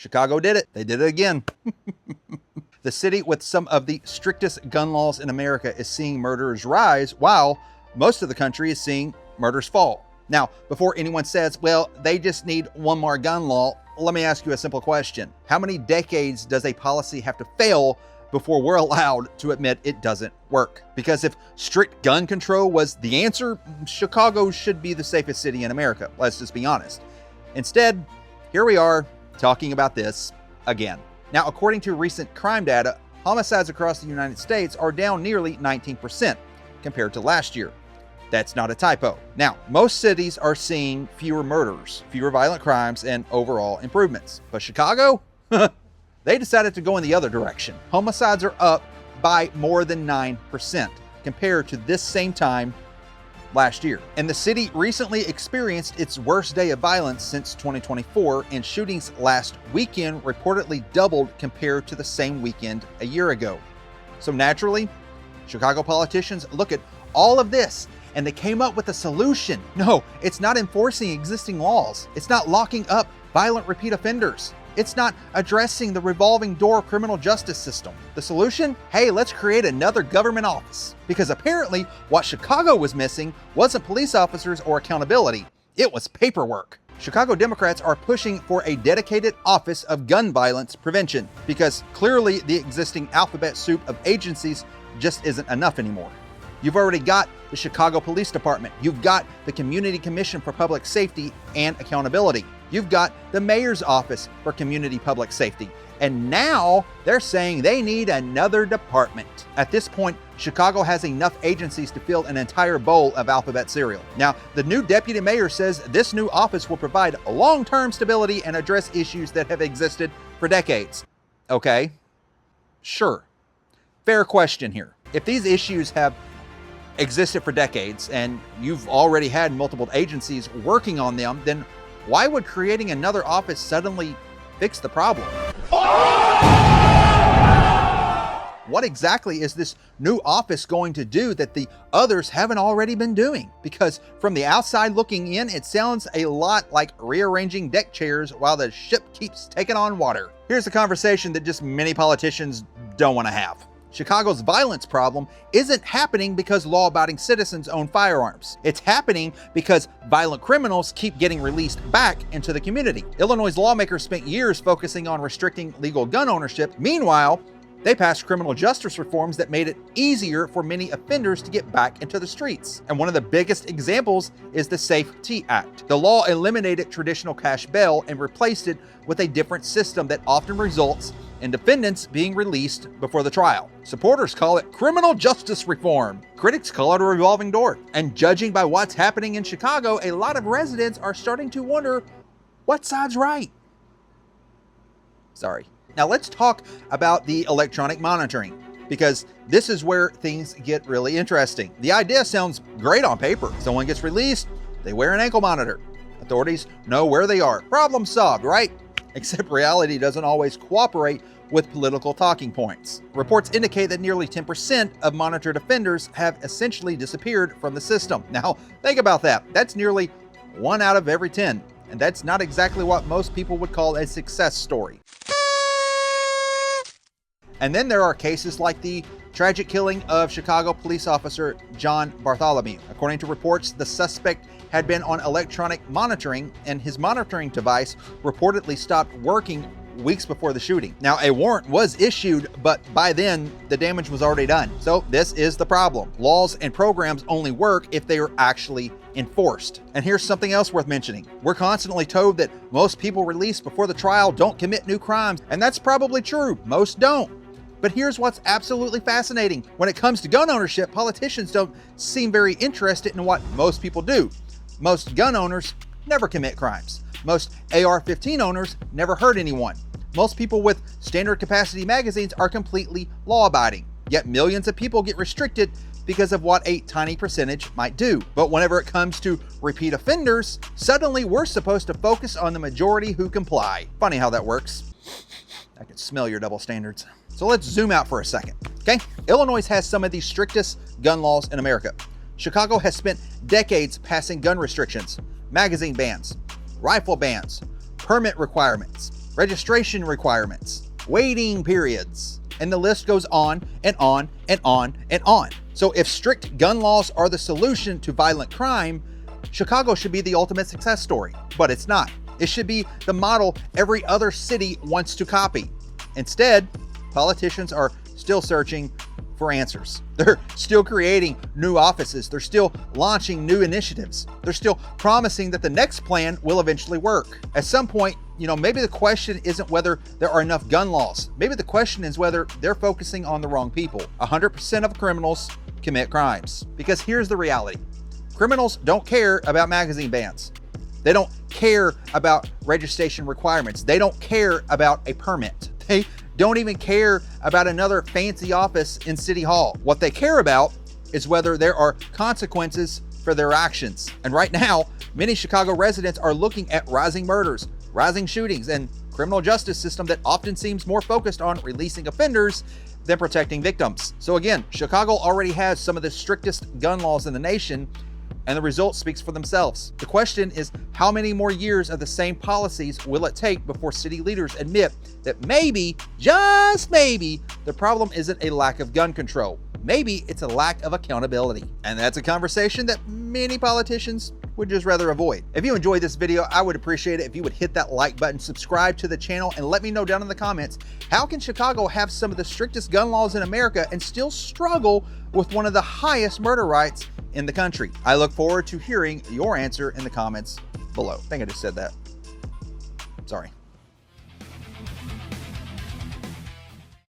Chicago did it. They did it again. The city with some of the strictest gun laws in America is seeing murders rise, while most of the country is seeing murders fall. Now, before anyone says, well, they just need one more gun law, let me ask you a simple question. How many decades does a policy have to fail before we're allowed to admit it doesn't work? Because if strict gun control was the answer, Chicago should be the safest city in America. Let's just be honest. Instead, here we are talking about this again. Now, according to recent crime data, homicides across the United States are down nearly 19% compared to last year. That's not a typo. Now, most cities are seeing fewer murders, fewer violent crimes, and overall improvements. But Chicago? They decided to go in the other direction. Homicides are up by more than 9% compared to this same time last year. And the city recently experienced its worst day of violence since 2024, and shootings last weekend reportedly doubled compared to the same weekend a year ago. So naturally, Chicago politicians look at all of this and they came up with a solution. No, it's not enforcing existing laws. It's not locking up violent repeat offenders. It's not addressing the revolving door criminal justice system. The solution? Hey, let's create another government office. Because apparently what Chicago was missing wasn't police officers or accountability. It was paperwork. Chicago Democrats are pushing for a dedicated office of gun violence prevention because clearly the existing alphabet soup of agencies just isn't enough anymore. You've already got the Chicago Police Department. You've got the Community Commission for Public Safety and Accountability. You've got the Mayor's Office for Community Public Safety. And now they're saying they need another department. At this point, Chicago has enough agencies to fill an entire bowl of alphabet cereal. Now, the new deputy mayor says this new office will provide long-term stability and address issues that have existed for decades. Okay, sure. Fair question here. If these issues have existed for decades and you've already had multiple agencies working on them, then why would creating another office suddenly fix the problem? What exactly is this new office going to do that the others haven't already been doing? Because from the outside looking in, it sounds a lot like rearranging deck chairs while the ship keeps taking on water. Here's a conversation that just many politicians don't want to have. Chicago's violence problem isn't happening because law-abiding citizens own firearms. It's happening because violent criminals keep getting released back into the community. Illinois lawmakers spent years focusing on restricting legal gun ownership. Meanwhile, they passed criminal justice reforms that made it easier for many offenders to get back into the streets. And one of the biggest examples is the SAFE-T Act. The law eliminated traditional cash bail and replaced it with a different system that often results in defendants being released before the trial. Supporters call it criminal justice reform. Critics call it a revolving door. And judging by what's happening in Chicago, a lot of residents are starting to wonder, what side's right? Sorry. Now let's talk about the electronic monitoring, because this is where things get really interesting. The idea sounds great on paper. Someone gets released, they wear an ankle monitor. Authorities know where they are. Problem solved, right? Except reality doesn't always cooperate with political talking points. Reports indicate that nearly 10% of monitored offenders have essentially disappeared from the system. Now, think about that. That's nearly 1 out of every 10. And that's not exactly what most people would call a success story. And then there are cases like the tragic killing of Chicago police officer John Bartholomew. According to reports, the suspect had been on electronic monitoring, and his monitoring device reportedly stopped working weeks before the shooting. Now, a warrant was issued, but by then the damage was already done. So this is the problem. Laws and programs only work if they are actually enforced. And here's something else worth mentioning. We're constantly told that most people released before the trial don't commit new crimes, and that's probably true. Most don't. But here's what's absolutely fascinating. When it comes to gun ownership, politicians don't seem very interested in what most people do. Most gun owners never commit crimes. Most AR-15 owners never hurt anyone. Most people with standard capacity magazines are completely law-abiding. Yet millions of people get restricted because of what a tiny percentage might do. But whenever it comes to repeat offenders, suddenly we're supposed to focus on the majority who comply. Funny how that works. I can smell your double standards. So let's zoom out for a second, okay? Illinois has some of the strictest gun laws in America. Chicago has spent decades passing gun restrictions, magazine bans, rifle bans, permit requirements, registration requirements, waiting periods, and the list goes on and on and on and on. So if strict gun laws are the solution to violent crime, Chicago should be the ultimate success story, but it's not. It should be the model every other city wants to copy. Instead, politicians are still searching for answers. They're still creating new offices. They're still launching new initiatives. They're still promising that the next plan will eventually work. At some point, maybe the question isn't whether there are enough gun laws. Maybe the question is whether they're focusing on the wrong people. 100% of criminals commit crimes. Because here's the reality. Criminals don't care about magazine bans. They don't care about registration requirements. They don't care about a permit. They don't even care about another fancy office in City Hall. What they care about is whether there are consequences for their actions. And right now, many Chicago residents are looking at rising murders, rising shootings, and criminal justice system that often seems more focused on releasing offenders than protecting victims. So again, Chicago already has some of the strictest gun laws in the nation, and the result speaks for themselves. The question is, how many more years of the same policies will it take before city leaders admit that maybe, just maybe, the problem isn't a lack of gun control. Maybe it's a lack of accountability. And that's a conversation that many politicians would just rather avoid. If you enjoyed this video, I would appreciate it if you would hit that like button, subscribe to the channel, and let me know down in the comments, how can Chicago have some of the strictest gun laws in America and still struggle with one of the highest murder rates in the country? I look forward to hearing your answer in the comments below. I think I just said that. Sorry.